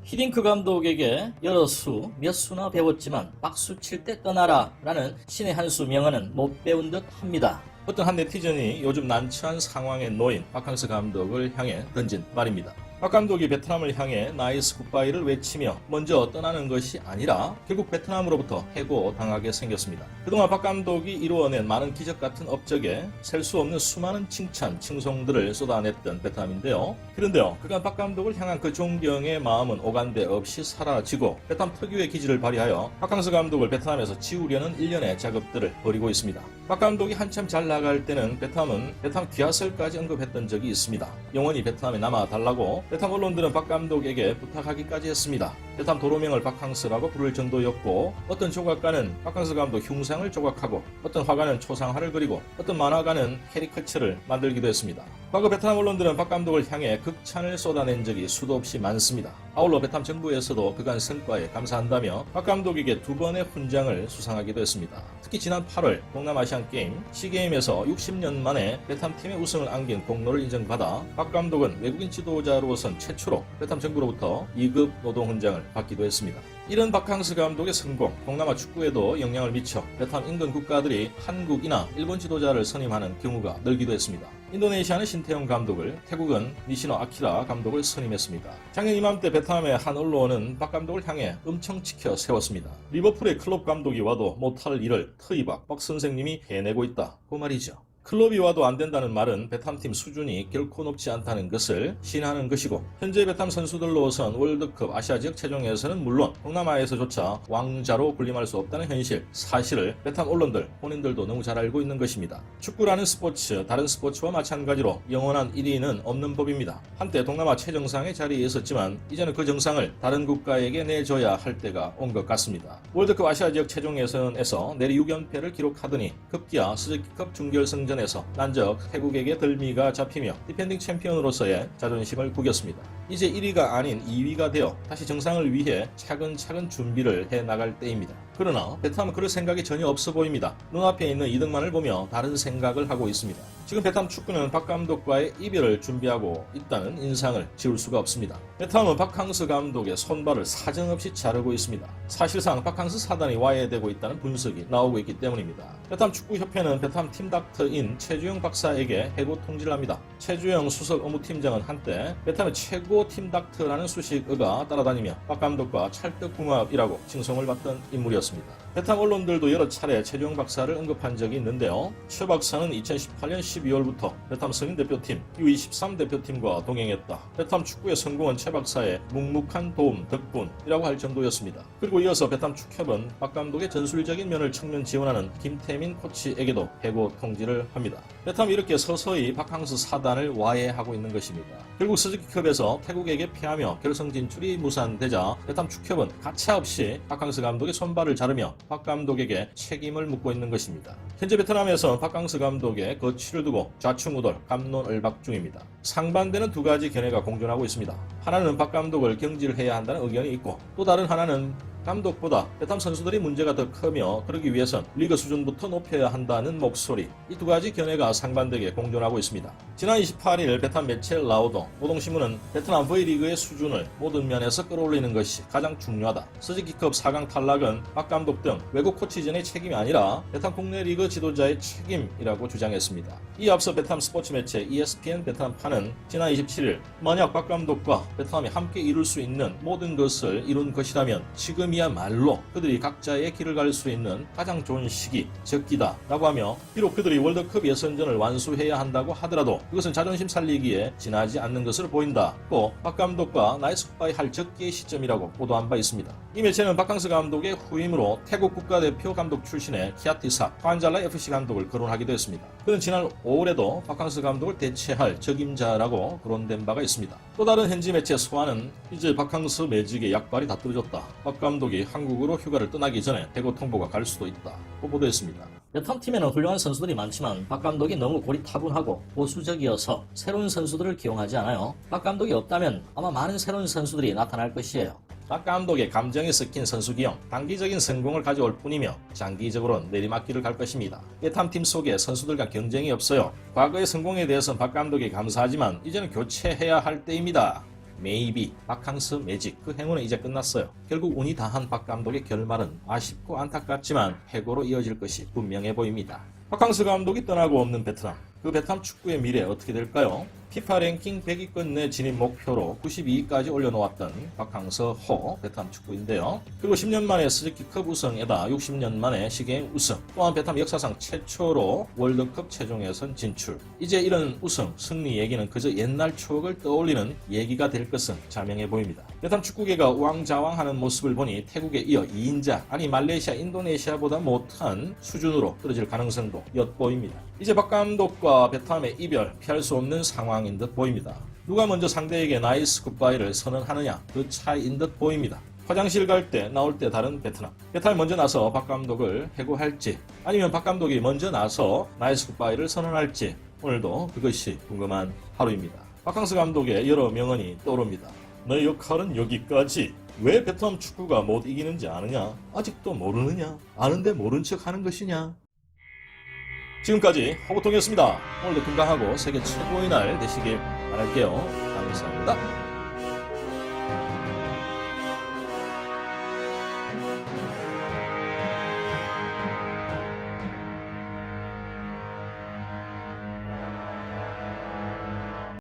히딩크 감독에게 몇 수나 배웠지만 박수 칠 때 떠나라 라는 신의 한 수 명언은 못 배운 듯 합니다. 어떤 한 네티즌이 요즘 난처한 상황에 놓인 박항서 감독을 향해 던진 말입니다. 박 감독이 베트남을 향해 나이스 굿바이를 외치며 먼저 떠나는 것이 아니라 결국 베트남으로부터 해고당하게 생겼습니다. 그동안 박 감독이 이루어낸 많은 기적 같은 업적에 셀 수 없는 수많은 칭찬, 칭송들을 쏟아냈던 베트남인데요. 그런데요, 그간 박 감독을 향한 그 존경의 마음은 오간데 없이 사라지고 베트남 특유의 기질을 발휘하여 박항서 감독을 베트남에서 지우려는 일련의 작업들을 벌이고 있습니다. 박 감독이 한참 잘 나갈 때는 베트남 귀하설까지 언급했던 적이 있습니다. 영원히 베트남에 남아달라고 베트남 언론들은 박 감독에게 부탁하기까지 했습니다. 베트남 도로명을 박항서라고 부를 정도였고, 어떤 조각가는 박항서 감독 흉상을 조각하고, 어떤 화가는 초상화를 그리고, 어떤 만화가는 캐리커처를 만들기도 했습니다. 과거 베트남 언론들은 박 감독을 향해 극찬을 쏟아낸 적이 수도 없이 많습니다. 아울러 베트남 정부에서도 그간 성과에 감사한다며 박 감독에게 2번의 훈장을 수상하기도 했습니다. 특히 지난 8월 동남아시안게임 시게임에서 60년 만에 베트남 팀의 우승을 안긴 공로를 인정받아 박 감독은 외국인 지도자로선 최초로 베트남 정부로부터 2급 노동 훈장을 받기도 했습니다. 이런 박항서 감독의 성공, 동남아 축구에도 영향을 미쳐 베트남 인근 국가들이 한국이나 일본 지도자를 선임하는 경우가 늘기도 했습니다. 인도네시아는 신태용 감독을, 태국은 니시노 아키라 감독을 선임했습니다. 작년 이맘때 베트남의 한 언론은 박 감독을 향해 엄청 치켜 세웠습니다. 리버풀의 클롭 감독이 와도 못할 일을 트이박 박 선생님이 해내고 있다, 그 말이죠. 클럽이 와도 안 된다는 말은 베트남팀 수준이 결코 높지 않다는 것을 시인하는 것이고, 현재 베트남 선수들로선 월드컵 아시아 지역 최종에서는 물론 동남아에서조차 왕자로 군림할 수 없다는 현실, 사실을 베트남 언론들 본인들도 너무 잘 알고 있는 것입니다. 축구라는 스포츠, 다른 스포츠와 마찬가지로 영원한 1위는 없는 법입니다. 한때 동남아 최정상의 자리에 있었지만 이제는 그 정상을 다른 국가에게 내줘야 할 때가 온 것 같습니다. 월드컵 아시아 지역 최종 예선에서 내리 6연패를 기록하더니 급기야 스즈키컵 준결승전 에서 난적 태국에게 덜미가 잡히며 디펜딩 챔피언으로서의 자존심을 구겼습니다. 이제 1위가 아닌 2위가 되어 다시 정상을 위해 차근차근 준비를 해나갈 때입니다. 그러나 베트남은 그럴 생각이 전혀 없어 보입니다. 눈앞에 있는 이득만을 보며 다른 생각을 하고 있습니다. 지금 베트남 축구는 박 감독과의 이별을 준비하고 있다는 인상을 지울 수가 없습니다. 베트남은 박항서 감독의 손발을 사정없이 자르고 있습니다. 사실상 박항서 사단이 와해되고 있다는 분석이 나오고 있기 때문입니다. 베트남 축구협회는 베트남 팀닥터인 최주영 박사에게 해고 통지를 합니다. 최주영 수석 업무팀장은 한때 베트남의 최고 팀닥터라는 수식어가 따라다니며 박 감독과 찰떡궁합이라고 칭송을 받던 인물이었습니다. 베트남 언론들도 여러 차례 최주영 박사를 언급한 적이 있는데요. 최 박사는 2018년 12월부터 베트남 성인 대표팀 U23 대표팀과 동행했다. 베트남 축구의 성공은 최 박사의 묵묵한 도움 덕분이라고 할 정도였습니다. 그리고 이어서 베트남 축협은 박 감독의 전술적인 면을 측면 지원하는 김태민 코치에게도 해고 통지를 합니다. 베트남이 이렇게 서서히 박항서 사단을 와해하고 있는 것입니다. 결국 스즈키컵에서 태국에게 패하며 결승 진출이 무산되자 베트남 축협은 가차없이 박항서 감독의 손발을 자르며 박 감독에게 책임을 묻고 있는 것입니다. 현재 베트남에서 박항서 감독의 거취를 두고 좌충우돌 갑론을박 중입니다. 상반되는 두 가지 견해가 공존하고 있습니다. 하나는 박 감독을 경질해야 한다는 의견이 있고, 또 다른 하나는 감독보다 베트남 선수들이 문제가 더 크며 그러기 위해선 리그 수준부터 높여야 한다는 목소리, 이 두 가지 견해가 상반되게 공존하고 있습니다. 지난 28일 베트남 매체 라오동 노동신문은 베트남 V리그의 수준을 모든 면에서 끌어올리는 것이 가장 중요하다. 스즈키컵 4강 탈락은 박 감독 등 외국 코치진의 책임이 아니라 베트남 국내 리그 지도자의 책임이라고 주장했습니다. 이에 앞서 베트남 스포츠 매체 ESPN 베트남판은 지난 27일 만약 박 감독과 베트남이 함께 이룰 수 있는 모든 것을 이룬 것이라면 지금이야말로 그들이 각자의 길을 갈 수 있는 가장 좋은 시기, 적기다 라고 하며, 비록 그들이 월드컵 예선전을 완수해야 한다고 하더라도 그것은 자존심 살리기에 지나지 않는 것으로 보인다고 박 감독과 나이스 굿바이 할 적기의 시점이라고 보도한 바 있습니다. 이 매체는 박항서 감독의 후임으로 태국 국가대표 감독 출신의 키아티사 환잘라 FC 감독을 거론하기도 했습니다. 그는 지난 5월에도 박항서 감독을 대체할 적임자라고 거론된 바가 있습니다. 또 다른 현지 매체 소아는 이제 박항서 매직의 약발이 다 떨어졌다. 박 감독이 한국으로 휴가를 떠나기 전에 해고 통보가 갈 수도 있다. 고 보도했습니다. 베트남 팀에는 훌륭한 선수들이 많지만 박 감독이 너무 고리타분하고 보수적이어서 새로운 선수들을 기용하지 않아요. 박 감독이 없다면 아마 많은 새로운 선수들이 나타날 것이에요. 박 감독의 감정이 섞인 선수 기용, 단기적인 성공을 가져올 뿐이며 장기적으로는 내리막길을 갈 것입니다. 베트남 팀 속에 선수들 간 경쟁이 없어요. 과거의 성공에 대해서는 박 감독이 감사하지만 이제는 교체해야 할 때입니다. 메이비, 바캉스 매직 그 행운은 이제 끝났어요. 결국 운이 다한 박 감독의 결말은 아쉽고 안타깝지만 패고로 이어질 것이 분명해 보입니다. 바캉스 감독이 떠나고 없는 베트남. 그 베트남 축구의 미래 어떻게 될까요? 피파 랭킹 100위권 내 진입 목표로 92위까지 올려놓았던 박항서 허 베트남 축구인데요. 그리고 10년 만에 스즈키컵 우승에다 60년 만에 시게임 우승, 또한 베트남 역사상 최초로 월드컵 최종 예선 진출. 이제 이런 우승, 승리 얘기는 그저 옛날 추억을 떠올리는 얘기가 될 것은 자명해 보입니다. 베트남 축구계가 우왕좌왕하는 모습을 보니 태국에 이어 2인자, 아니 말레이시아, 인도네시아보다 못한 수준으로 떨어질 가능성도 엿보입니다. 이제 박 감독과 베트남의 이별 피할 수 없는 상황인 듯 보입니다. 누가 먼저 상대에게 나이스 굿바이를 선언하느냐 그 차이인 듯 보입니다. 화장실 갈 때 나올 때 다른 베트남. 베트남이 먼저 나서 박 감독을 해고할지 아니면 박 감독이 먼저 나서 나이스 굿바이를 선언할지 오늘도 그것이 궁금한 하루입니다. 박항서 감독의 여러 명언이 떠오릅니다. 내 역할은 여기까지. 왜 베트남 축구가 못 이기는지 아느냐? 아직도 모르느냐? 아는데 모른 척 하는 것이냐? 지금까지 허구통이었습니다. 오늘도 건강하고 세계 최고의 날 되시길 바랄게요. 감사합니다.